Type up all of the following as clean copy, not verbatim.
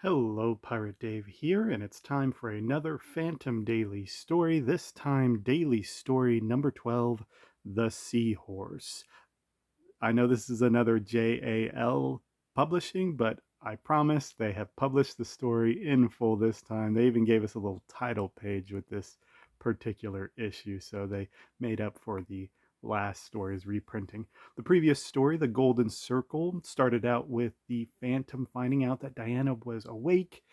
Hello, Pirate Dave here, and it's time for another Phantom Daily story. This time, Daily Story number 12, The Seahorse. I know this is another JAL publishing, but I promise they have published the story in full this time. They even gave us a little title page with this particular issue, so they made up for the last story's reprinting. The previous story, The Golden Circle, started out with the Phantom finding out that Diana was awake,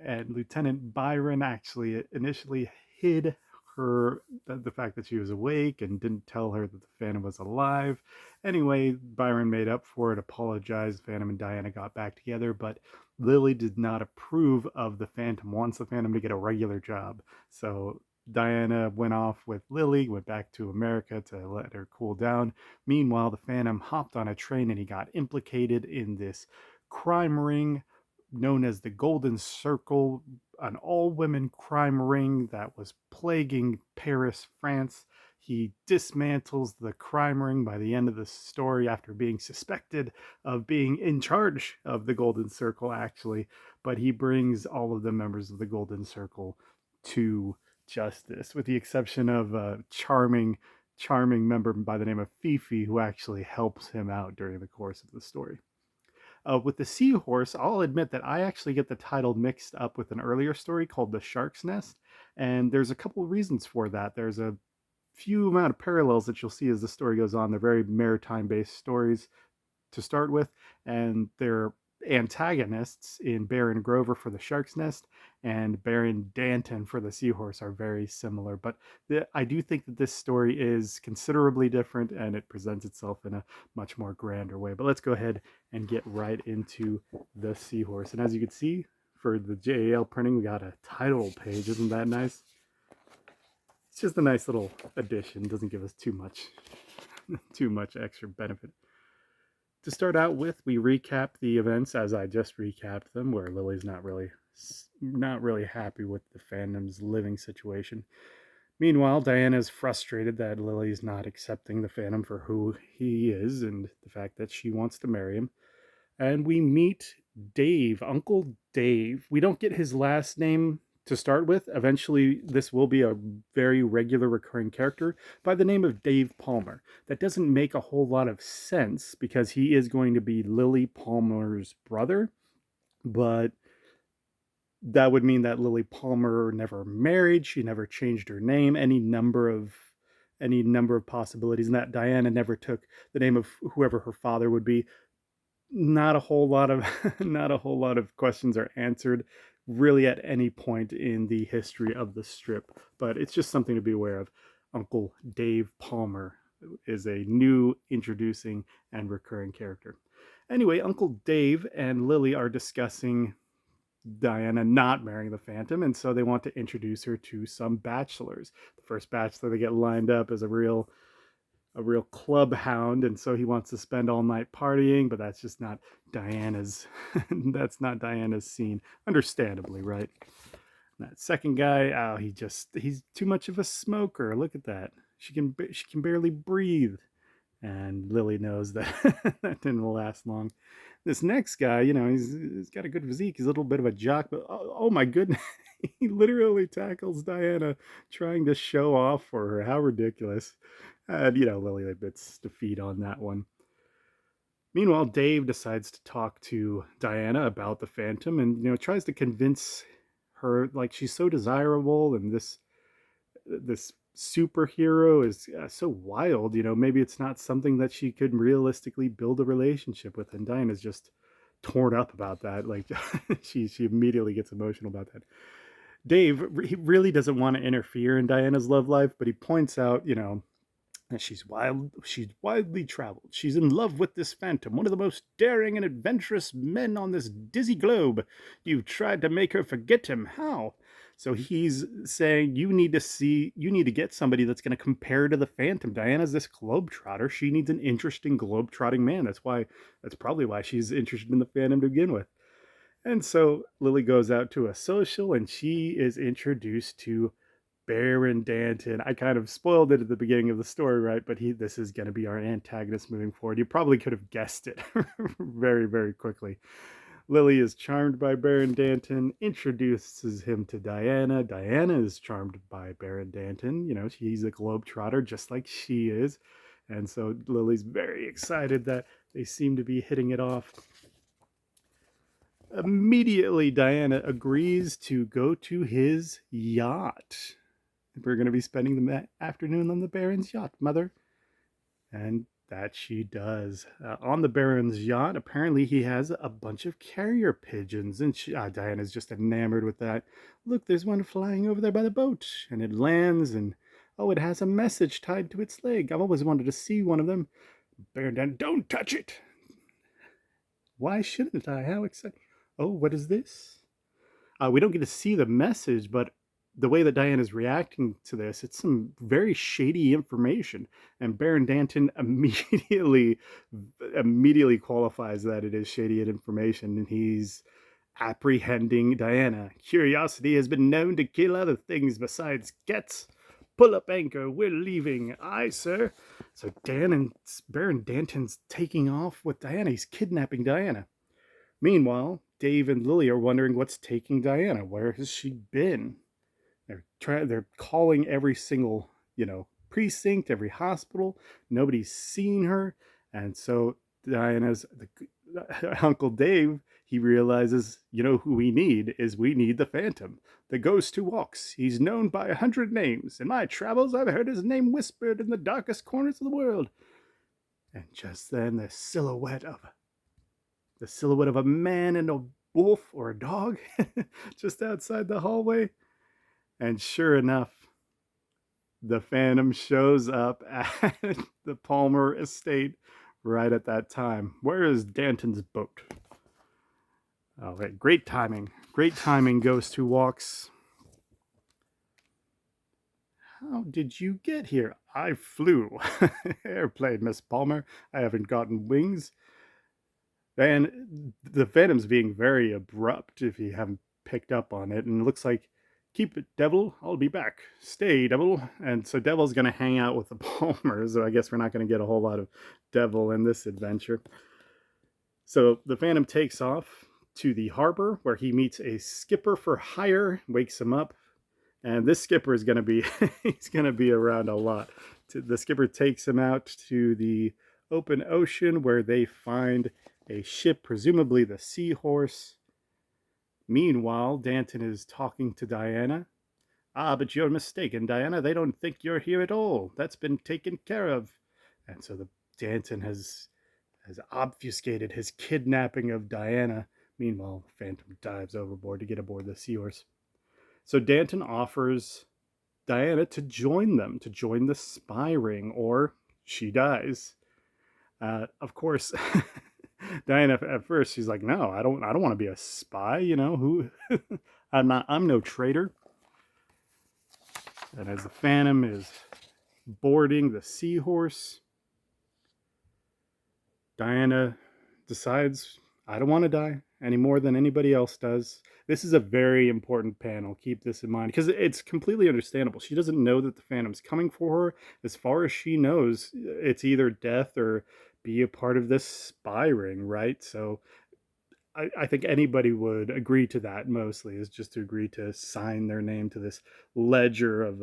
and Lieutenant Byron actually initially hid her the fact that she was awake and didn't tell her that the Phantom was alive. Anyway, Byron made up for it, apologized. Phantom and Diana got back together, but Lily did not approve of the Phantom, wants the Phantom to get a regular job. So Diana went off with Lily, went back to America to let her cool down. Meanwhile, the Phantom hopped on a train and he got implicated in this crime ring known as the Golden Circle, an all women crime ring that was plaguing Paris, France. He dismantles the crime ring by the end of the story after being suspected of being in charge of the Golden Circle, actually. But he brings all of the members of the Golden Circle to justice, with the exception of a charming member by the name of Fifi, who actually helps him out during the course of the story. With the Seahorse, I'll admit that I actually get the title mixed up with an earlier story called The Shark's Nest, and there's a couple of reasons for that. There's a few amount of parallels that you'll see as the story goes on. They're very maritime-based stories to start with, and they're antagonists in Baron Grover for the Shark's Nest and Baron Danton for the Seahorse are very similar. But I do think that this story is considerably different and it presents itself in a much more grander way. But let's go ahead and get right into the Seahorse. And as you can see, for the JAL printing, we got a title page. Isn't that nice? It's just a nice little addition. Doesn't give us too much too much extra benefit. To start out with, we recap the events as I just recapped them, where Lily's not really happy with the Phantom's living situation. Meanwhile, Diana's frustrated that Lily's not accepting the Phantom for who he is and the fact that she wants to marry him. And we meet Dave, Uncle Dave. We don't get his last name to start with. Eventually, this will be a very regular recurring character by the name of Dave Palmer. That doesn't make a whole lot of sense because he is going to be Lily Palmer's brother, but that would mean that Lily Palmer never married, she never changed her name, any number of possibilities, and that Diana never took the name of whoever her father would be. Not a whole lot of not a whole lot of questions are answered really at any point in the history of the strip, but it's just something to be aware of. Uncle Dave Palmer is a new introducing and recurring character. Anyway, Uncle Dave and Lily are discussing Diana not marrying the Phantom, and so they want to introduce her to some bachelors. The first bachelor they get lined up is a real club hound, and so he wants to spend all night partying, but that's just not Diana's that's not Diana's scene, understandably, right? That second guy, oh, he's too much of a smoker. Look at that. She can barely breathe, and Lily knows that that didn't last long. This next guy, he's got a good physique. He's a little bit of a jock, but oh my goodness, he literally tackles Diana trying to show off for her. How ridiculous. And, Lily admits defeat on that one. Meanwhile, Dave decides to talk to Diana about the Phantom and, tries to convince her, like, she's so desirable and this superhero is so wild, maybe it's not something that she could realistically build a relationship with. And Diana's just torn up about that. Like, she immediately gets emotional about that. Dave, he really doesn't want to interfere in Diana's love life, but he points out, and she's widely traveled. She's in love with this Phantom, one of the most daring and adventurous men on this dizzy globe. You've tried to make her forget him. How? So he's saying you need to get somebody that's going to compare to the Phantom. Diana's this globetrotter. She needs an interesting globetrotting man. That's probably why she's interested in the Phantom to begin with. And so Lily goes out to a social and she is introduced to Baron Danton. I kind of spoiled it at the beginning of the story, right? But this is going to be our antagonist moving forward. You probably could have guessed it very, very quickly. Lily is charmed by Baron Danton, introduces him to Diana. Diana is charmed by Baron Danton. You know, he's a globetrotter just like she is. And so Lily's very excited that they seem to be hitting it off. Immediately, Diana agrees to go to his yacht. We're going to be spending the afternoon on the Baron's yacht, Mother. And that she does. On the Baron's yacht, apparently he has a bunch of carrier pigeons, and Diana's just enamored with that. Look, there's one flying over there by the boat, and it lands, and oh, it has a message tied to its leg. I've always wanted to see one of them. Baron Danton, don't touch it! Why shouldn't I? How exciting! Oh, what is this? We don't get to see the message, but the way that Diane is reacting to this, it's some very shady information. And Baron Danton immediately qualifies that it is shady information, and he's apprehending Diana. Curiosity has been known to kill other things besides cats. Pull up anchor, we're leaving. Aye, sir. So Baron Danton's taking off with Diana. He's kidnapping Diana. Meanwhile, Dave and Lily are wondering what's taking Diana. Where has she been? They're calling every single, precinct, every hospital. Nobody's seen her. And so Diana's Uncle Dave, he realizes, who we need the Phantom, the ghost who walks. He's known by 100 names. In my travels, I've heard his name whispered in the darkest corners of the world. And just then, the silhouette of a man and a wolf or a dog just outside the hallway. And sure enough, the Phantom shows up at the Palmer estate right at that time. Where is Danton's boat? Oh, right. Great timing. Great timing, Ghost Who Walks. How did you get here? I flew. Airplane, Miss Palmer. I haven't gotten wings. And the Phantom's being very abrupt if you haven't picked up on it. And it looks like, keep it, Devil. I'll be back. Stay, Devil. And so Devil's going to hang out with the Palmers. So I guess we're not going to get a whole lot of Devil in this adventure. So the Phantom takes off to the harbor where he meets a skipper for hire, wakes him up. And this skipper is going to be, he's going to be around a lot. The skipper takes him out to the open ocean where they find a ship, presumably the Seahorse. Meanwhile, Danton is talking to Diana. Ah, but you're mistaken, Diana. They don't think you're here at all. That's been taken care of. And so Danton has obfuscated his kidnapping of Diana. Meanwhile, Phantom dives overboard to get aboard the Seahorse. So Danton offers Diana to join them, to join the spy ring, or she dies. Of course, Diana at first she's like, no, I don't want to be a spy. Who? I'm no traitor. And as the Phantom is boarding the Seahorse, Diana decides, I don't want to die any more than anybody else does. This is a very important panel. Keep this in mind because it's completely understandable. She doesn't know that the Phantom's coming for her. As far as she knows, it's either death or be a part of this spy ring, right? So I think anybody would agree to that. Mostly is just to agree to sign their name to this ledger of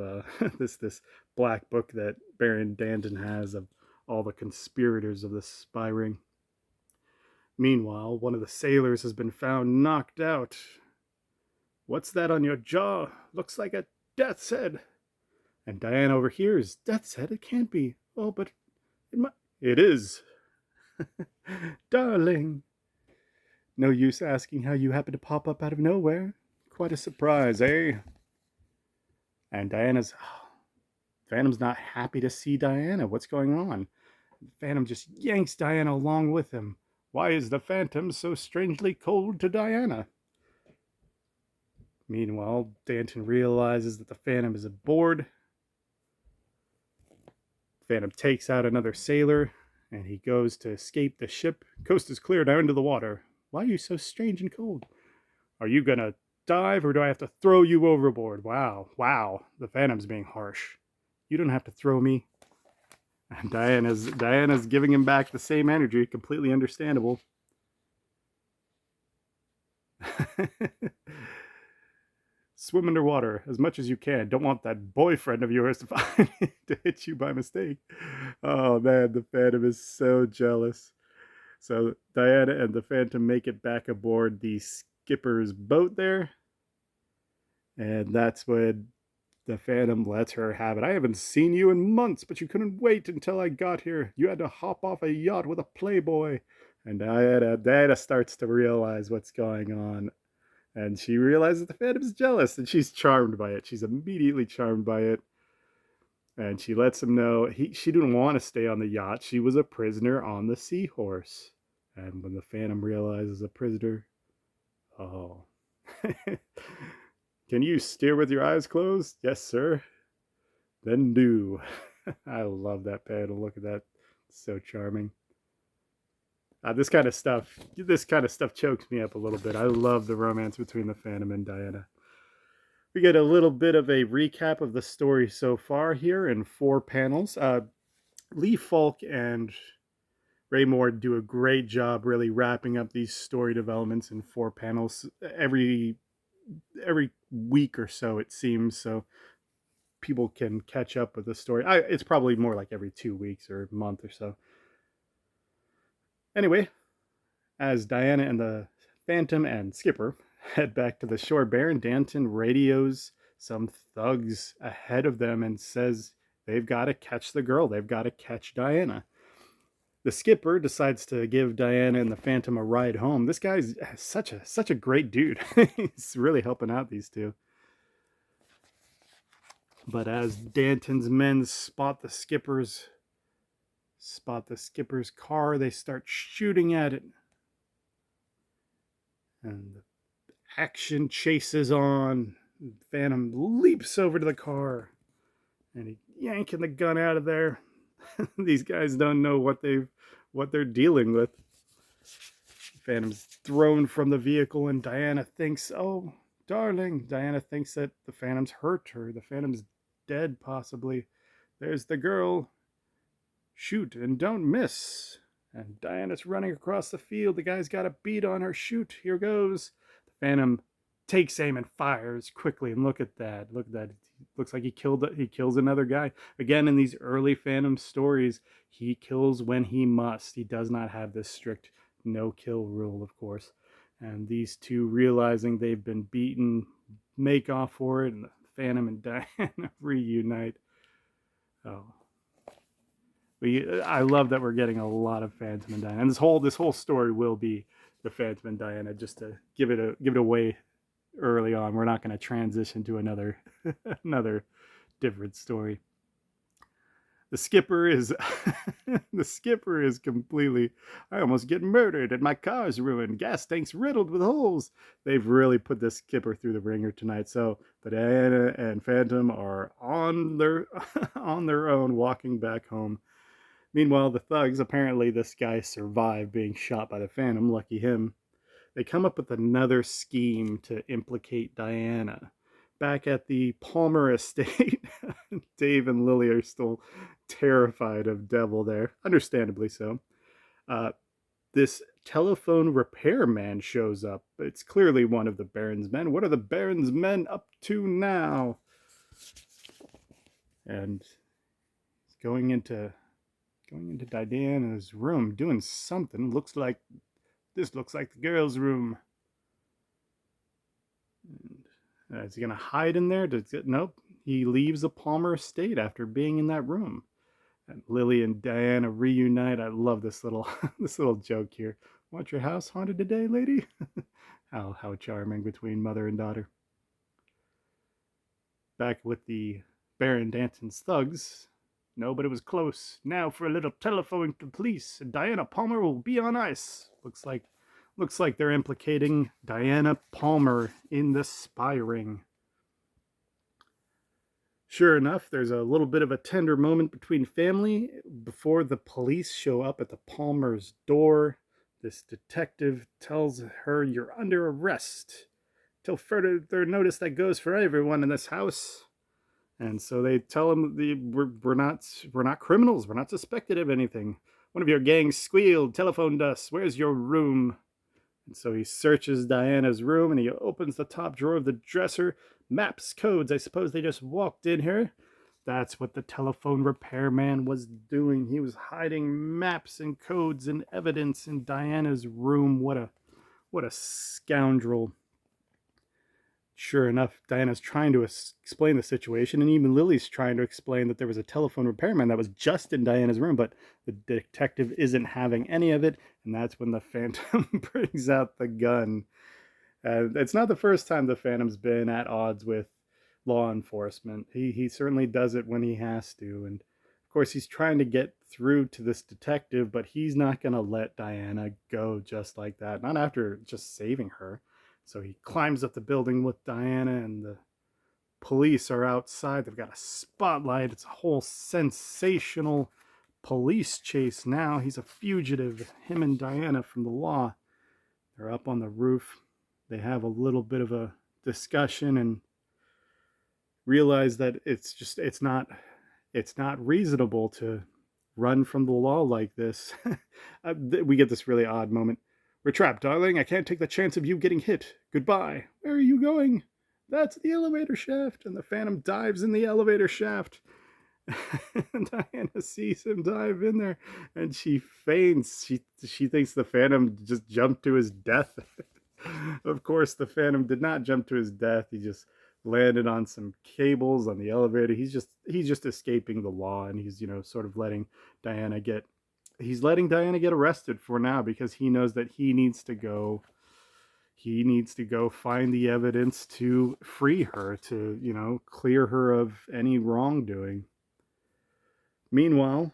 this black book that Baron Danton has of all the conspirators of the spy ring. Meanwhile, one of the sailors has been found knocked out. What's that on your jaw? Looks like a death's head. And Diana overhears, death's head? It can't be. Oh, but it is. Darling. No use asking how you happen to pop up out of nowhere. Quite a surprise, eh? And Phantom's not happy to see Diana. What's going on? Phantom just yanks Diana along with him. Why is the Phantom so strangely cold to Diana? Meanwhile, Danton realizes that the Phantom is aboard. Phantom takes out another sailor, and he goes to escape the ship. Coast is clear, now into the water. Why are you so strange and cold? Are you gonna dive, or do I have to throw you overboard? Wow, the Phantom's being harsh. You don't have to throw me. And Diana's giving him back the same energy, completely understandable. Swim underwater as much as you can. Don't want that boyfriend of yours to find to hit you by mistake. Oh man, the Phantom is so jealous. So Diana and the Phantom make it back aboard the skipper's boat there, and that's when the Phantom lets her have it. I haven't seen you in months, but you couldn't wait until I got here. You had to hop off a yacht with a playboy. And Diana starts to realize what's going on. And she realizes the Phantom's jealous, and she's charmed by it. She's immediately charmed by it. And she lets him know she didn't want to stay on the yacht. She was a prisoner on the Seahorse. And when the Phantom realizes a prisoner, oh. Can you steer with your eyes closed? Yes, sir. Then do. I love that panel. Look at that. It's so charming. This kind of stuff chokes me up a little bit. I love the romance between the Phantom and Diana. We get a little bit of a recap of the story so far here in 4 panels. Lee Falk and Ray Moore do a great job really wrapping up these story developments in 4 panels every week or so, it seems, so people can catch up with the story. It's probably more like every 2 weeks or a month or so. Anyway, as Diana and the Phantom and Skipper head back to the shore, Baron Danton radios some thugs ahead of them and says they've got to catch the girl. They've got to catch Diana. The skipper decides to give Diana and the Phantom a ride home. This guy's such a great dude. He's really helping out these two. But as Danton's men spot the skipper's car, they start shooting at it. And the action chases on. Phantom leaps over to the car and he's yanking the gun out of there. These guys don't know what they're dealing with. Phantom's thrown from the vehicle and Diana thinks, oh, darling. Diana thinks that the Phantom's hurt her. The Phantom's dead, possibly. There's the girl. Shoot and don't miss. And Diana's running across the field. The guy's got a bead on her. Shoot, here goes. The Phantom takes aim and fires quickly. And look at that. Look at that. Looks like he kills another guy. Again, in these early Phantom stories, he kills when he must. He does not have this strict no-kill rule, of course. And these two, realizing they've been beaten, make off for it, and the Phantom and Diana reunite. Oh. I love that we're getting a lot of Phantom and Diana. And this whole story will be the Phantom and Diana, just to give it away early on. We're not going to transition to another different story. The skipper is completely, I almost get murdered and my car's ruined. Gas tank's riddled with holes. They've really put the skipper through the ringer tonight. So the Diana and Phantom are on their own walking back home. Meanwhile, the thugs, apparently this guy survived being shot by the Phantom, lucky him. They come up with another scheme to implicate Diana. Back at the Palmer estate, Dave and Lily are still terrified of Devil there, understandably so. This telephone repairman shows up. It's clearly one of the Baron's men. What are the Baron's men up to now? And he's going into Diana's room, doing something. This looks like the girl's room. And, is he gonna hide in there? Nope. He leaves the Palmer estate after being in that room. And Lily and Diana reunite. I love this little joke here. Want your house haunted today, lady? How charming between mother and daughter. Back with the Baron Danton's thugs. No, but it was close. Now for a little telephoning to the police. Diana Palmer will be on ice. Looks like they're implicating Diana Palmer in the spy ring. Sure enough, there's a little bit of a tender moment between family before the police show up at the Palmer's door. This detective tells her, you're under arrest. Till further notice, that goes for everyone in this house. And so they tell him, we're not criminals. We're not suspected of anything. One of your gang squealed, telephoned us. Where's your room? And so he searches Diana's room and he opens the top drawer of the dresser. Maps, codes. I suppose they just walked in here. That's what the telephone repairman was doing. He was hiding maps and codes and evidence in Diana's room. What a scoundrel. Sure enough, Diana's trying to explain the situation, and even Lily's trying to explain that there was a telephone repairman that was just in Diana's room, but the detective isn't having any of it, and that's when the Phantom brings out the gun. It's not the first time the Phantom's been at odds with law enforcement. He certainly does it when he has to, and of course he's trying to get through to this detective, but he's not going to let Diana go just like that, not after just saving her. So he climbs up the building with Diana, and the police are outside. They've got a spotlight. It's a whole sensational police chase now. He's a fugitive, him and Diana from the law. They're up on the roof. They have a little bit of a discussion and realize that it's not reasonable to run from the law like this. We get this really odd moment. We're trapped, darling. I can't take the chance of you getting hit. Goodbye. Where are you going? That's the elevator shaft. And the Phantom dives in the elevator shaft. And Diana sees him dive in there and she faints. She thinks the Phantom just jumped to his death. Of course, the Phantom did not jump to his death. He just landed on some cables on the elevator. He's just escaping the law, and he's sort of letting Diana get arrested for now, because he knows that he needs to go find the evidence to free her, to clear her of any wrongdoing. Meanwhile,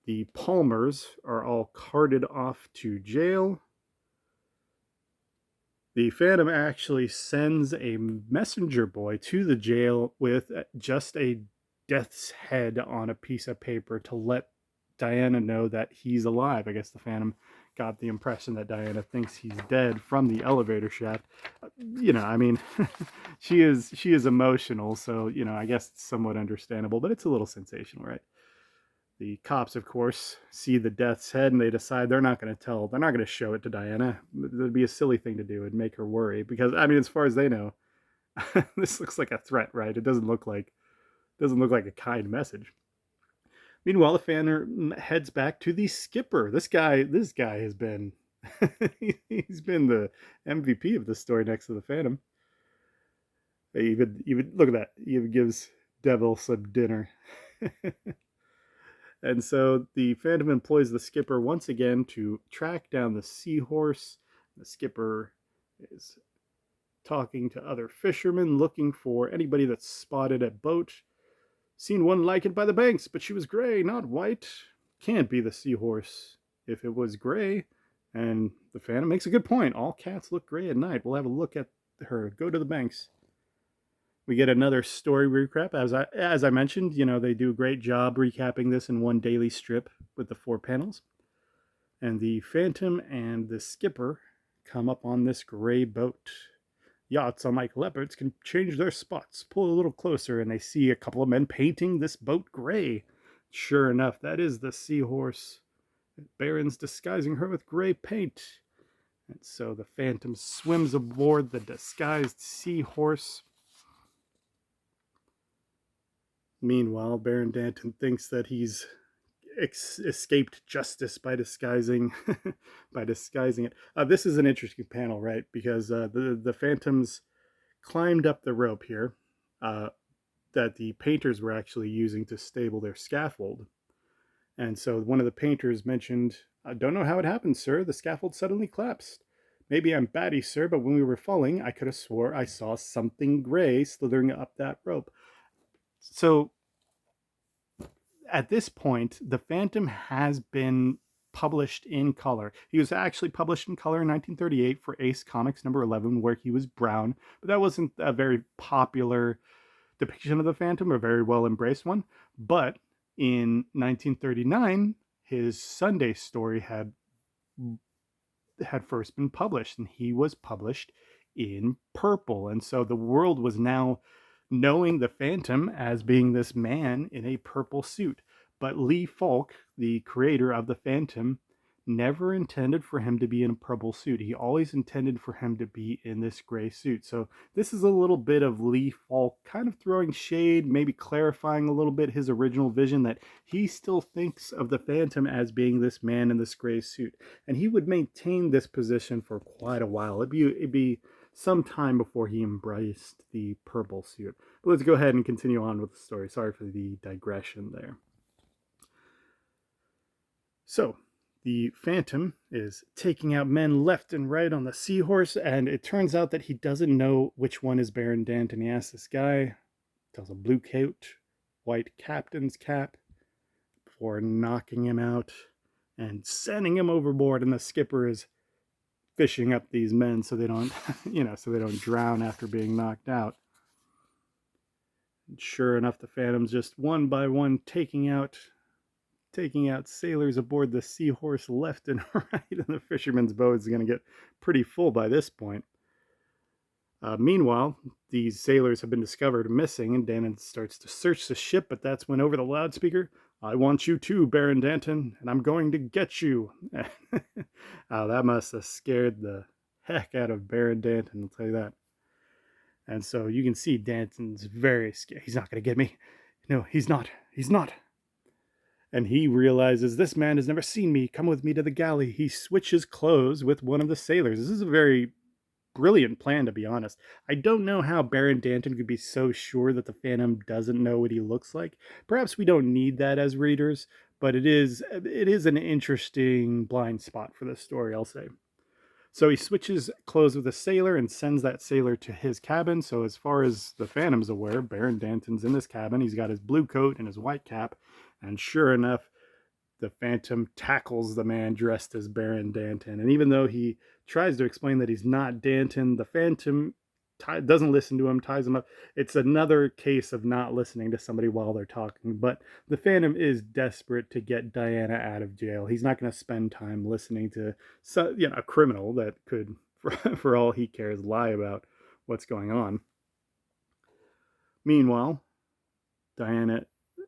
the Palmers are all carted off to jail. The Phantom actually sends a messenger boy to the jail with just a death's head on a piece of paper to let Diana know that he's alive. I guess the Phantom got the impression that Diana thinks he's dead from the elevator shaft. I mean, she is emotional, so I guess it's somewhat understandable, but it's a little sensational, right? The cops, of course, see the death's head and they decide they're not going to show it to Diana. It'd be a silly thing to do. It'd make her worry, because as far as they know, this looks like a threat, right? It doesn't look like a kind message. Meanwhile, the Phantom heads back to the skipper. This guy has been he's been the MVP of this story next to the Phantom. Even look at that. He even gives Devil some dinner. And so the Phantom employs the skipper once again to track down the Seahorse. The skipper is talking to other fishermen, looking for anybody that's spotted a boat. Seen one like it by the banks, but she was gray, not white. Can't be the Seahorse if it was gray. And the Phantom makes a good point. All cats look gray at night. We'll have a look at her. Go to the banks. We get another story recap. As I mentioned, they do a great job recapping this in one daily strip with the 4 panels. And the Phantom and the skipper come up on this gray boat. Yachts, unlike leopards, can change their spots. Pull a little closer and they see a couple of men painting this boat gray. Sure enough, that is the Seahorse. Baron's disguising her with gray paint. And so the Phantom swims aboard the disguised Seahorse. Meanwhile, Baron Danton thinks that he's escaped justice by disguising it. This is an interesting panel, right? Because the Phantoms climbed up the rope here that the painters were actually using to stable their scaffold. And so one of the painters mentioned, "I don't know how it happened, sir. The scaffold suddenly collapsed. Maybe I'm batty, sir, but when we were falling, I could have swore I saw something gray slithering up that rope." So at this point, the Phantom has been published in color. He was actually published in color in 1938 for Ace Comics number 11, where he was brown, but that wasn't a very popular depiction of the Phantom, a very well embraced one. But in 1939, his Sunday story had first been published, and he was published in purple. And so the world was now knowing the Phantom as being this man in a purple suit. But Lee Falk, the creator of the Phantom, never intended for him to be in a purple suit. He always intended for him to be in this gray suit. So this is a little bit of Lee Falk kind of throwing shade, maybe clarifying a little bit his original vision that he still thinks of the Phantom as being this man in this gray suit. And he would maintain this position for quite a while. It'd be some time before he embraced the purple suit. But let's go ahead and continue on with the story. Sorry for the digression there. So, the Phantom is taking out men left and right on the Seahorse, and it turns out that he doesn't know which one is Baron Danton. He asks this guy, tells a blue coat, white captain's cap, before knocking him out and sending him overboard, and the skipper is fishing up these men so they don't, so they don't drown after being knocked out. And sure enough, the Phantom's just one by one taking out sailors aboard the Seahorse left and right, and the fisherman's boat is going to get pretty full by this point. Meanwhile, these sailors have been discovered missing, and Danton starts to search the ship, but that's when over the loudspeaker, "I want you too, Baron Danton, and I'm going to get you." Oh, that must have scared the heck out of Baron Danton, I'll tell you that. And so you can see Danton's very scared. He's not going to get me. No, he's not. He's not. And he realizes, this man has never seen me. Come with me to the galley. He switches clothes with one of the sailors. This is a very brilliant plan, to be honest. I don't know how Baron Danton could be so sure that the Phantom doesn't know what he looks like. Perhaps we don't need that as readers, but it is an interesting blind spot for this story, I'll say. So he switches clothes with a sailor and sends that sailor to his cabin. So as far as the Phantom's aware, Baron Danton's in this cabin. He's got his blue coat and his white cap. And sure enough, the Phantom tackles the man dressed as Baron Danton. And even though he tries to explain that he's not Danton, the Phantom doesn't listen to him, ties him up. It's another case of not listening to somebody while they're talking. But the Phantom is desperate to get Diana out of jail. He's not going to spend time listening to a criminal that could, for all he cares, lie about what's going on. Meanwhile, Diana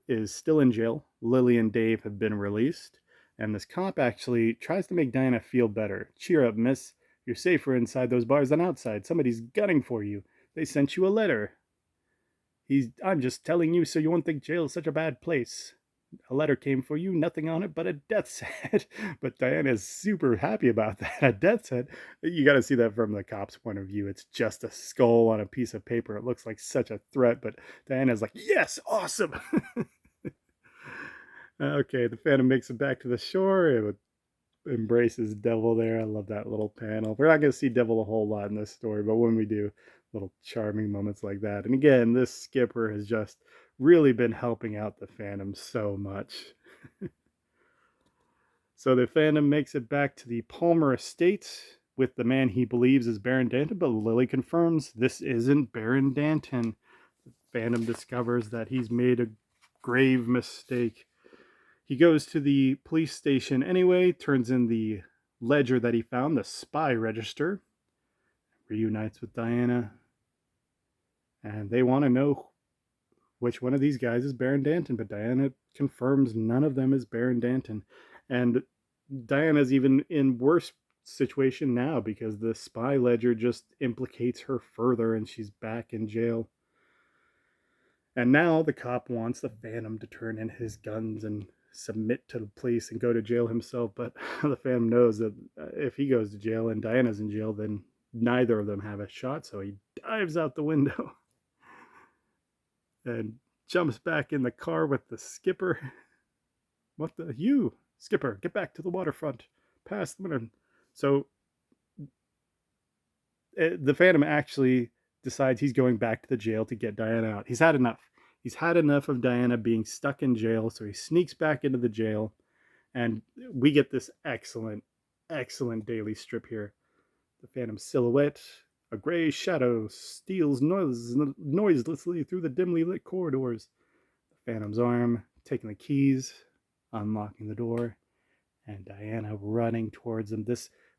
is still in jail. Lily and Dave have been released, and this cop actually tries to make Diana feel better. "Cheer up, miss. You're safer inside those bars than outside. Somebody's gunning for you. They sent you a letter." "I'm just telling you so you won't think jail is such a bad place. A letter came for you, nothing on it but a death's head." But Diana's super happy about that. A death's head. You got to see that from the cop's point of view. It's just a skull on a piece of paper. It looks like such a threat, but Diana's like, "Yes, awesome." Okay, the Phantom makes it back to the shore. It embraces Devil there. I love that little panel. We're not going to see Devil a whole lot in this story, but when we do, little charming moments like that. And again, this skipper has just really been helping out the Phantom so much. So the Phantom makes it back to the Palmer estate with the man he believes is Baron Danton, but Lily confirms this isn't Baron Danton. The Phantom discovers that he's made a grave mistake. He goes to the police station anyway, turns in the ledger that he found, the spy register, reunites with Diana, and they want to know which one of these guys is Baron Danton, but Diana confirms none of them is Baron Danton. And Diana's even in worse situation now because the spy ledger just implicates her further and she's back in jail. And now the cop wants the Phantom to turn in his guns and submit to the police and go to jail himself, but the Phantom knows that if he goes to jail and Diana's in jail, then neither of them have a shot, so he dives out the window and jumps back in the car with the skipper. "You, skipper, get back to the waterfront, past the window." So the Phantom actually decides he's going back to the jail to get Diana out. He's had enough. He's had enough of Diana being stuck in jail, so he sneaks back into the jail, and we get this excellent daily strip here. The Phantom silhouette, a gray shadow, steals noiselessly through the dimly lit corridors. The Phantom's arm, taking the keys, unlocking the door, and Diana running towards him.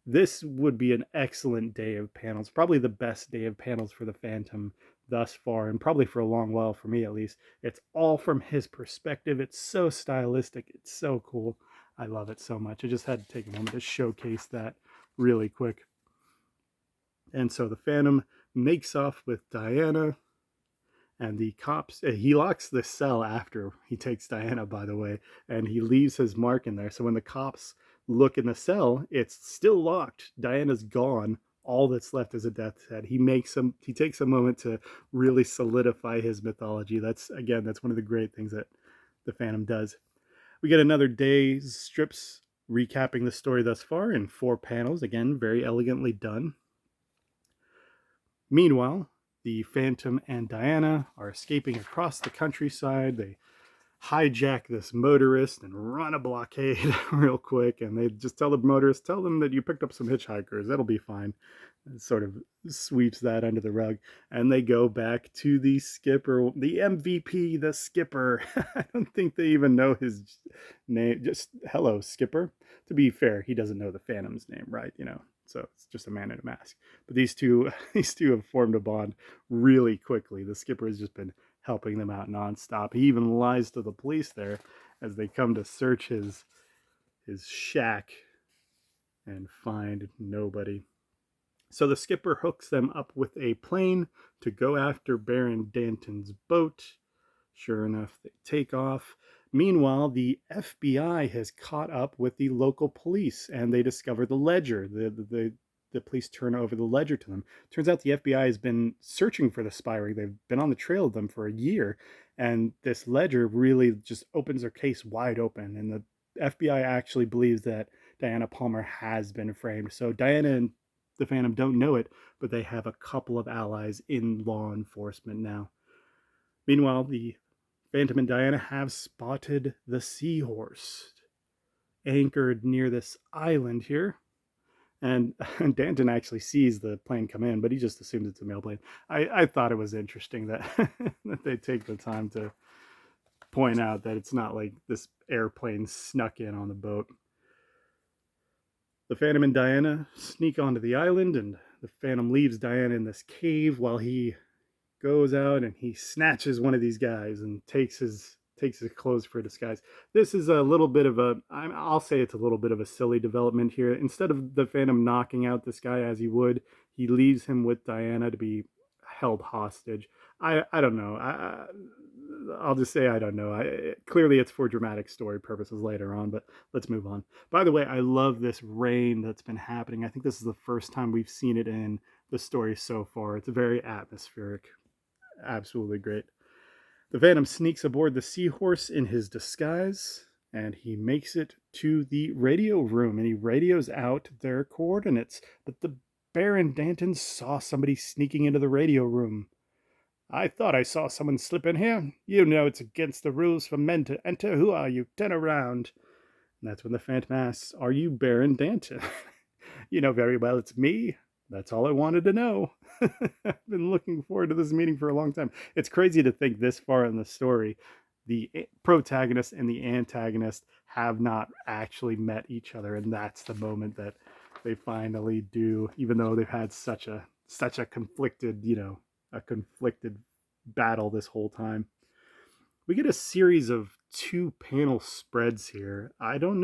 This would be an excellent day of panels, probably the best day of panels for the Phantom thus far, and probably for a long while for me at least. It's all from his perspective. It's so stylistic. It's so cool. I love it so much. I just had to take a moment to showcase that really quick. And so the Phantom makes off with Diana, and the cops, he locks the cell after he takes Diana, by the way, and he leaves his mark in there. So when the cops look in the cell, it's still locked. Diana's gone. All that's left is a death's head. He takes a moment to really solidify his mythology. That's one of the great things that the Phantom does. We get another day's strips recapping the story thus far in 4 panels. Again, very elegantly done. Meanwhile, the Phantom and Diana are escaping across the countryside. They hijack this motorist and run a blockade real quick, and they just tell the motorist, tell them that you picked up some hitchhikers, that'll be fine. It sort of sweeps that under the rug, and they go back to the skipper, the MVP, the skipper. I don't think they even know his name. Just, hello, skipper. To be fair, he doesn't know the Phantom's name, right? So it's just a man in a mask. But these two have formed a bond really quickly. The skipper has just been helping them out nonstop. He even lies to the police there as they come to search his shack and find nobody. So the skipper hooks them up with a plane to go after Baron Danton's boat. Sure enough, they take off. Meanwhile, the FBI has caught up with the local police, and they discover the ledger. The police turn over the ledger to them. Turns out the FBI has been searching for the spy ring. They've been on the trail of them for a year, and this ledger really just opens their case wide open. And the FBI actually believes that Diana Palmer has been framed. So Diana and the Phantom don't know it, but they have a couple of allies in law enforcement now. Meanwhile, the Phantom and Diana have spotted the Seahorse anchored near this island here. And Danton actually sees the plane come in, but he just assumes it's a mail plane. I thought it was interesting that, that they take the time to point out that it's not like this airplane snuck in on the boat. The Phantom and Diana sneak onto the island, and the Phantom leaves Diana in this cave while he goes out and he snatches one of these guys and takes his clothes for a disguise. This is a little bit of I'll say it's a little bit of a silly development here. Instead of the Phantom knocking out this guy as he would, he leaves him with Diana to be held hostage. I don't know. I'll just say I don't know. Clearly it's for dramatic story purposes later on, but let's move on. By the way, I love this rain that's been happening. I think this is the first time we've seen it in the story so far. It's very atmospheric. Absolutely great. The Phantom sneaks aboard the Seahorse in his disguise, and he makes it to the radio room, and he radios out their coordinates. But the Baron Danton saw somebody sneaking into the radio room. I thought I saw someone slip in here. You know it's against the rules for men to enter. Who are you? Turn around. And that's when the Phantom asks, are you Baron Danton? You know very well it's me. That's all I wanted to know. I've been looking forward to this meeting for a long time. It's crazy to think this far in the story, the protagonist and the antagonist have not actually met each other, and that's the moment that they finally do, even though they've had such a conflicted, a conflicted battle this whole time. We get a series of 2-panel spreads here. I don't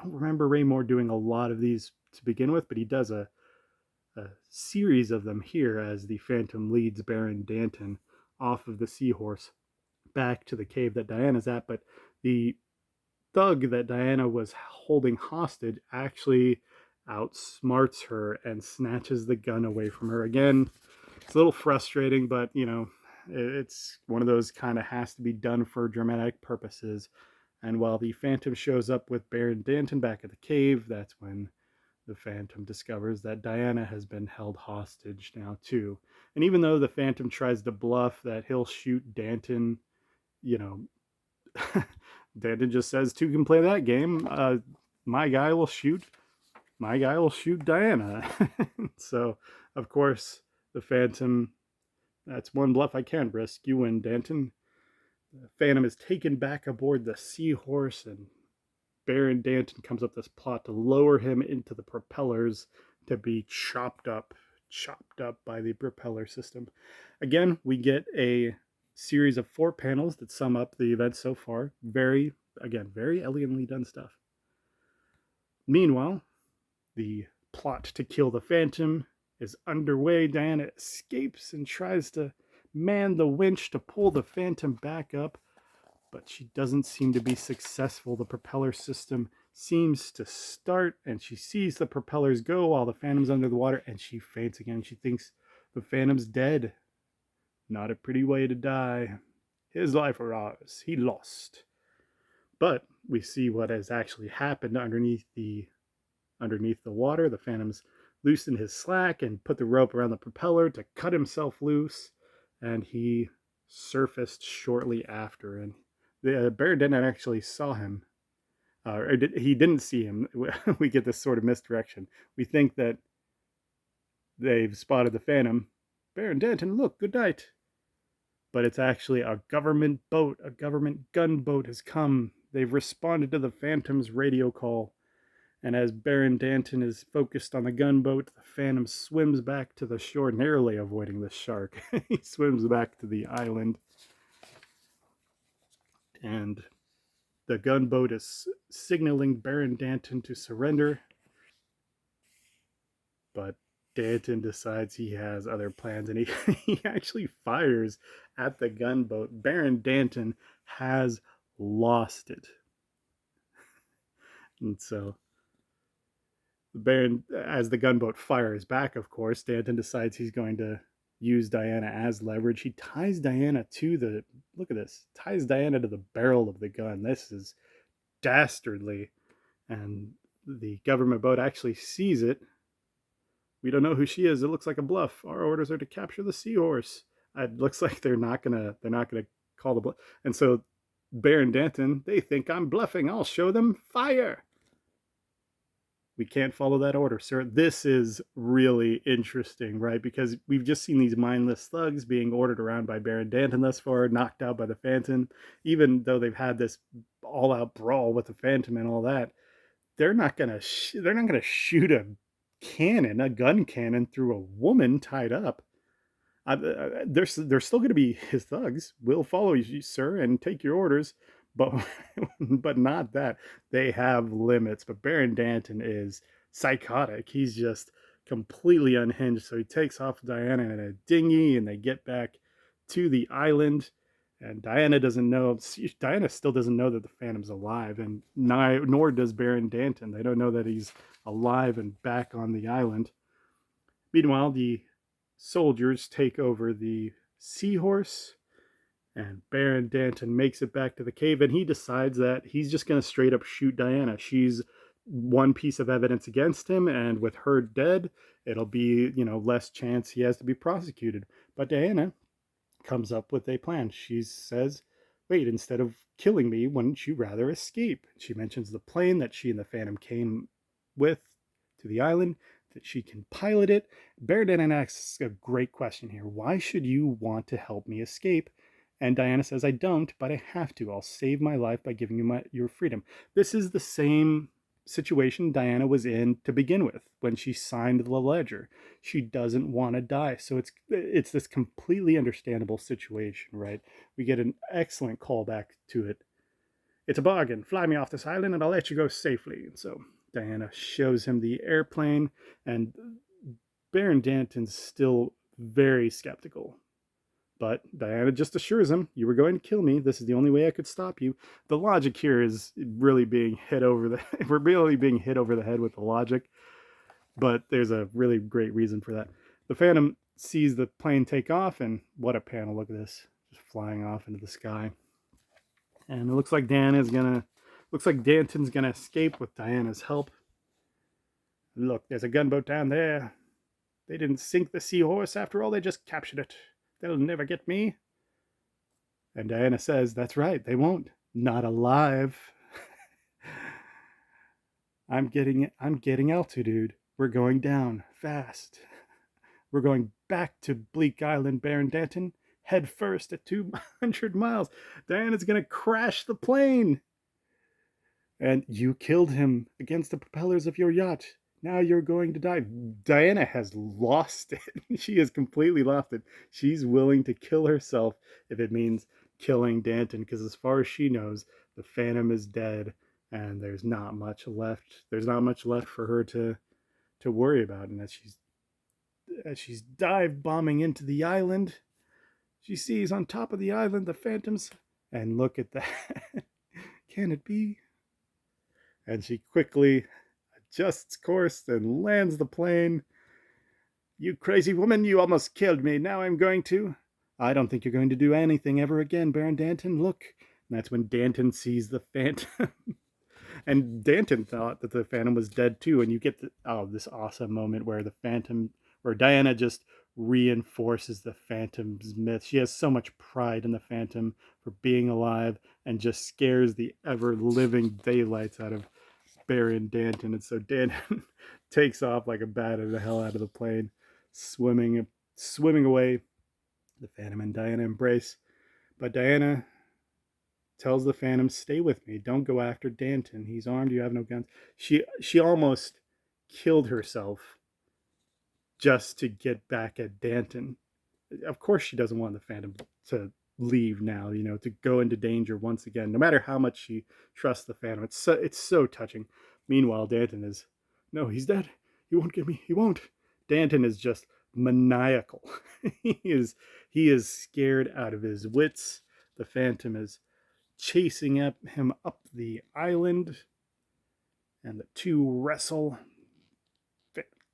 remember Ray Moore doing a lot of these to begin with, but he does a series of them here as the Phantom leads Baron Danton off of the Seahorse back to the cave that Diana's at. But the thug that Diana was holding hostage actually outsmarts her and snatches the gun away from her. Again, it's a little frustrating, but it's one of those kind of has to be done for dramatic purposes. And while the Phantom shows up with Baron Danton back at the cave, that's when the Phantom discovers that Diana has been held hostage now too. And even though the Phantom tries to bluff that he'll shoot Danton, Danton just says, two can play that game. My guy will shoot Diana. So, of course, the Phantom, that's one bluff I can risk. You win, Danton. The Phantom is taken back aboard the Seahorse, and Baron Danton comes up with this plot to lower him into the propellers to be chopped up by the propeller system. Again, we get a series of 4 panels that sum up the events so far. Very elegantly done stuff. Meanwhile, the plot to kill the Phantom is underway. Diana escapes and tries to man the winch to pull the Phantom back up, but she doesn't seem to be successful. The propeller system seems to start, and she sees the propellers go while the Phantom's under the water, and she faints again. She thinks the Phantom's dead. Not a pretty way to die. His life or ours. He lost. But we see what has actually happened underneath the water. The Phantom's loosened his slack and put the rope around the propeller to cut himself loose, and he surfaced shortly after. And the Baron Danton actually saw him. He didn't see him. We get this sort of misdirection. We think that they've spotted the Phantom. Baron Danton, look, good night. But it's actually a government boat. A government gunboat has come. They've responded to the Phantom's radio call. And as Baron Danton is focused on the gunboat, the Phantom swims back to the shore, narrowly avoiding the shark. He swims back to the island. And the gunboat is signaling Baron Danton to surrender. But Danton decides he has other plans, and he actually fires at the gunboat. Baron Danton has lost it. And so Baron, as the gunboat fires back, of course, Danton decides he's going to use Diana as leverage. He ties Diana to the, look at this, ties Diana to the barrel of the gun. This is dastardly. And the government boat actually sees it. We don't know who she is. It looks like a bluff. Our orders are to capture the Seahorse. It looks like they're not gonna call the bluff. And so Baron Danton, they think I'm bluffing. I'll show them fire. We can't follow that order, sir. This is really interesting, right? Because we've just seen these mindless thugs being ordered around by Baron Danton thus far, knocked out by the Phantom. Even though they've had this all-out brawl with the Phantom and all that, they're not gonna shoot a gun cannon through a woman tied up. They're still going to be his thugs. We'll follow you, sir, and take your orders, but but not that. They have limits. But Baron Danton is psychotic. He's just completely unhinged. So he takes off Diana in a dinghy, and they get back to the island. And Diana still doesn't know that the Phantom's alive, and nor does Baron Danton. They don't know that he's alive and back on the island. Meanwhile, the soldiers take over the Seahorse, and Baron Danton makes it back to the cave, and he decides that he's just going to straight up shoot Diana. She's one piece of evidence against him, and with her dead, it'll be, less chance he has to be prosecuted. But Diana comes up with a plan. She says, wait, instead of killing me, wouldn't you rather escape? She mentions the plane that she and the Phantom came with to the island, that she can pilot it. Baron Danton asks a great question here. Why should you want to help me escape? And Diana says, I don't, but I have to. I'll save my life by giving you your freedom. This is the same situation Diana was in to begin with when she signed the ledger. She doesn't want to die. So it's this completely understandable situation, right? We get an excellent callback to it. It's a bargain. Fly me off this island and I'll let you go safely. And so Diana shows him the airplane, and Baron Danton's still very skeptical. But Diana just assures him, you were going to kill me. This is the only way I could stop you. The logic here is really being hit over we're really being hit over the head with the logic. But there's a really great reason for that. The Phantom sees the plane take off, and what a panel. Look at this. Just flying off into the sky. And it looks like Danton's gonna escape with Diana's help. Look, there's a gunboat down there. They didn't sink the Seahorse after all, they just captured it. They'll never get me. And Diana says, that's right, they won't. Not alive. I'm getting altitude. We're going down fast. We're going back to Bleak Island, Baron Danton, head first at 200 miles. Diana's gonna crash the plane. And you killed him against the propellers of your yacht. Now you're going to die. Diana has lost it. She has completely lost it. She's willing to kill herself if it means killing Danton, because as far as she knows, the Phantom is dead. and there's not much left. There's not much left for her to worry about. And as she's dive bombing into the island, she sees on top of the island the phantoms, and look at that. Can it be? And she quickly adjusts course and lands the plane. You crazy woman, you almost killed me. Now I'm going to. I don't think you're going to do anything ever again, Baron Danton. Look. And that's when Danton sees the phantom. And Danton thought that the phantom was dead too. And you get this awesome moment where where Diana just reinforces the phantom's myth. She has so much pride in the phantom for being alive, and just scares the ever living daylights out of Baron Danton. And so Danton takes off like a bat out of hell out of the plane, swimming away. The Phantom and Diana embrace, but Diana tells the Phantom, "Stay with me. Don't go after Danton. He's armed. You have no guns." She almost killed herself just to get back at Danton. Of course, she doesn't want the Phantom to leave now, to go into danger once again, no matter how much she trusts the Phantom. It's so touching. Meanwhile, Danton is, no, he's dead. He won't get me. He won't. Danton is just maniacal. he is scared out of his wits. The Phantom is chasing him up the island, and the two wrestle.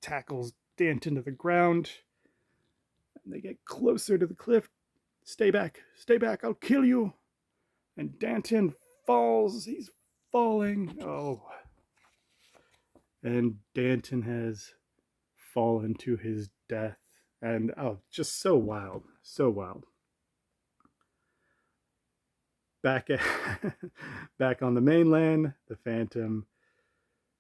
Tackles Danton to the ground. They get closer to the cliff. Stay back, I'll kill you. And Danton falls. He's falling. Oh. And Danton has fallen to his death. And just so wild. So wild. Back on the mainland, the Phantom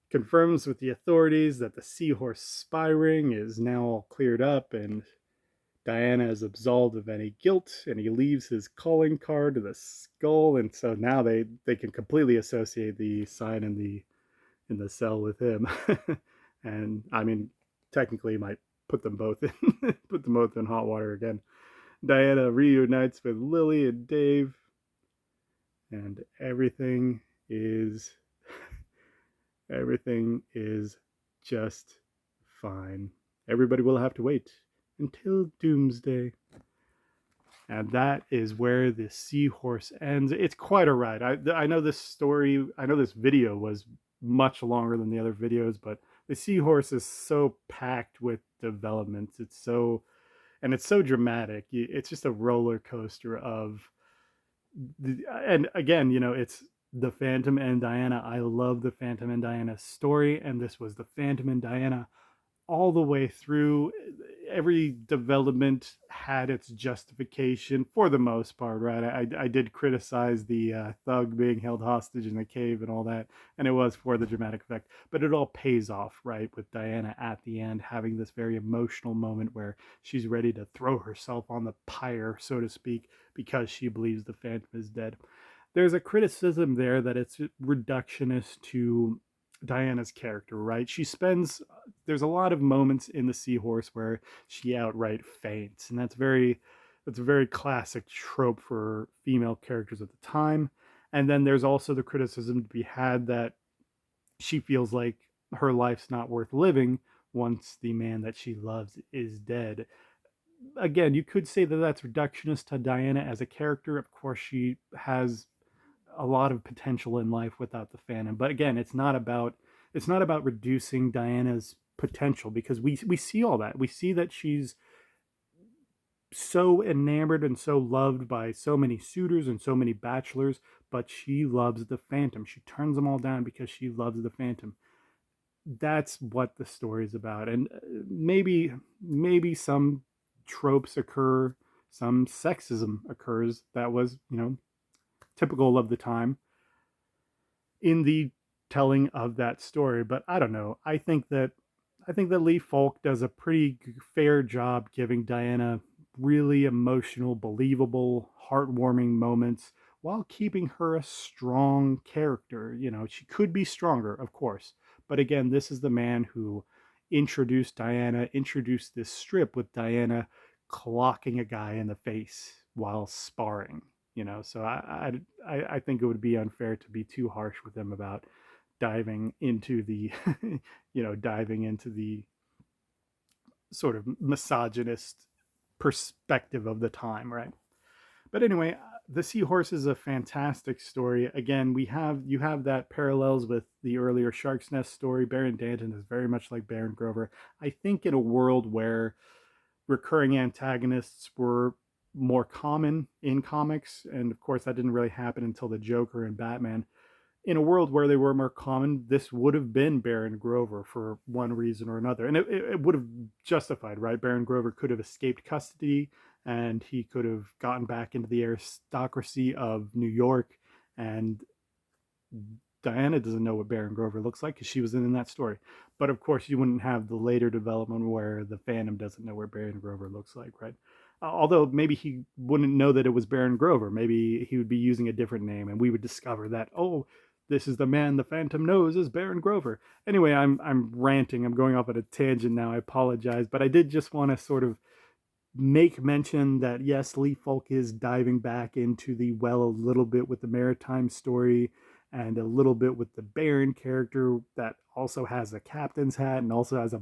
confirms with the authorities that the Seahorse spy ring is now all cleared up, and Diana is absolved of any guilt, and he leaves his calling card to the skull, and so now they can completely associate the sign in the cell with him. And I mean, technically you might put them both in hot water again. Diana reunites with Lily and Dave, and everything is just fine. Everybody will have to wait until doomsday. And that is where the Seahorse ends. It's quite a ride. I know this video was much longer than the other videos, but the Seahorse is so packed with developments. It's so dramatic. It's just a roller coaster of and again, it's the Phantom and Diana. I love the Phantom and Diana story, and this was the Phantom and Diana all the way through. Every development had its justification for the most part, right? I did criticize the thug being held hostage in the cave and all that, and it was for the dramatic effect, but it all pays off, right? With Diana at the end having this very emotional moment where she's ready to throw herself on the pyre, so to speak, because she believes the Phantom is dead. There's a criticism there that it's reductionist to Diana's character, right? There's a lot of moments in the Seahorse where she outright faints, and that's a very classic trope for female characters at the time. And then there's also the criticism to be had that she feels like her life's not worth living once the man that she loves is dead. Again, you could say that that's reductionist to Diana as a character. Of course, she has a lot of potential in life without the Phantom. But again, it's not about reducing Diana's potential, because we see all that. We see that she's so enamored and so loved by so many suitors and so many bachelors, but she loves the Phantom. She turns them all down because she loves the Phantom. That's what the story is about. And maybe some tropes occur, some sexism occurs that was, typical of the time in the telling of that story. But I don't know. I think that Lee Falk does a pretty fair job giving Diana really emotional, believable, heartwarming moments while keeping her a strong character. She could be stronger, of course. But again, this is the man who introduced this strip with Diana clocking a guy in the face while sparring. So I think it would be unfair to be too harsh with them about diving into the diving into the sort of misogynist perspective of the time, right? But anyway, the Seahorse is a fantastic story. Again, you have that parallels with the earlier Shark's Nest story. Baron Danton is very much like Baron Grover. I think in a world where recurring antagonists were more common in comics, and of course that didn't really happen until the Joker and Batman. In a world where they were more common, this would have been Baron Grover for one reason or another. And it would have justified, right? Baron Grover could have escaped custody and he could have gotten back into the aristocracy of New York. And Diana doesn't know what Baron Grover looks like because she was in that story. But of course, you wouldn't have the later development where the fandom doesn't know where Baron Grover looks like, right? Although maybe he wouldn't know that it was Baron Grover. Maybe he would be using a different name, and we would discover that, oh, this is the man the Phantom knows as Baron Grover. Anyway, I'm ranting. I'm going off at a tangent now. I apologize, but I did just want to sort of make mention that yes, Lee Falk is diving back into the well a little bit with the maritime story and a little bit with the Baron character that also has a captain's hat and also has a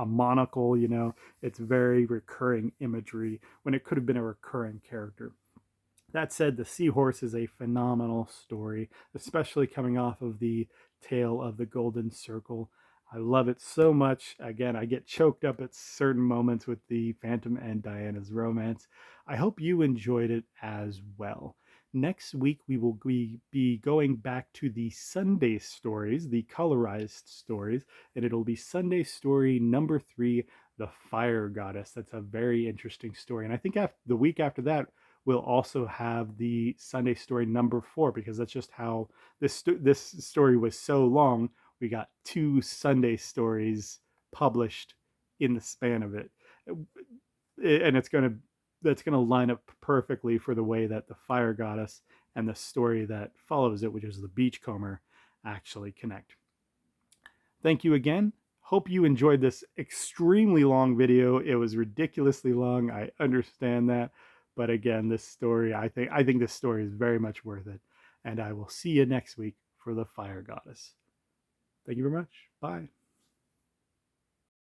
monocle. It's very recurring imagery when it could have been a recurring character. That said, The Seahorse is a phenomenal story, especially coming off of the tale of the Golden Circle. I love it so much. Again, I get choked up at certain moments with the Phantom and Diana's romance. I hope you enjoyed it as well. Next week, we will be going back to the Sunday stories, the colorized stories, and it'll be Sunday story number 3, The Fire Goddess. That's a very interesting story. And I think the week after that, we'll also have the Sunday story number 4 because that's just how this story was so long. We got 2 Sunday stories published in the span of it, and that's gonna line up perfectly for the way that the Fire Goddess and the story that follows it, which is the Beachcomber, actually connect. Thank you again. Hope you enjoyed this extremely long video. It was ridiculously long. I understand that. But again, this story, I think this story is very much worth it. And I will see you next week for the Fire Goddess. Thank you very much. Bye.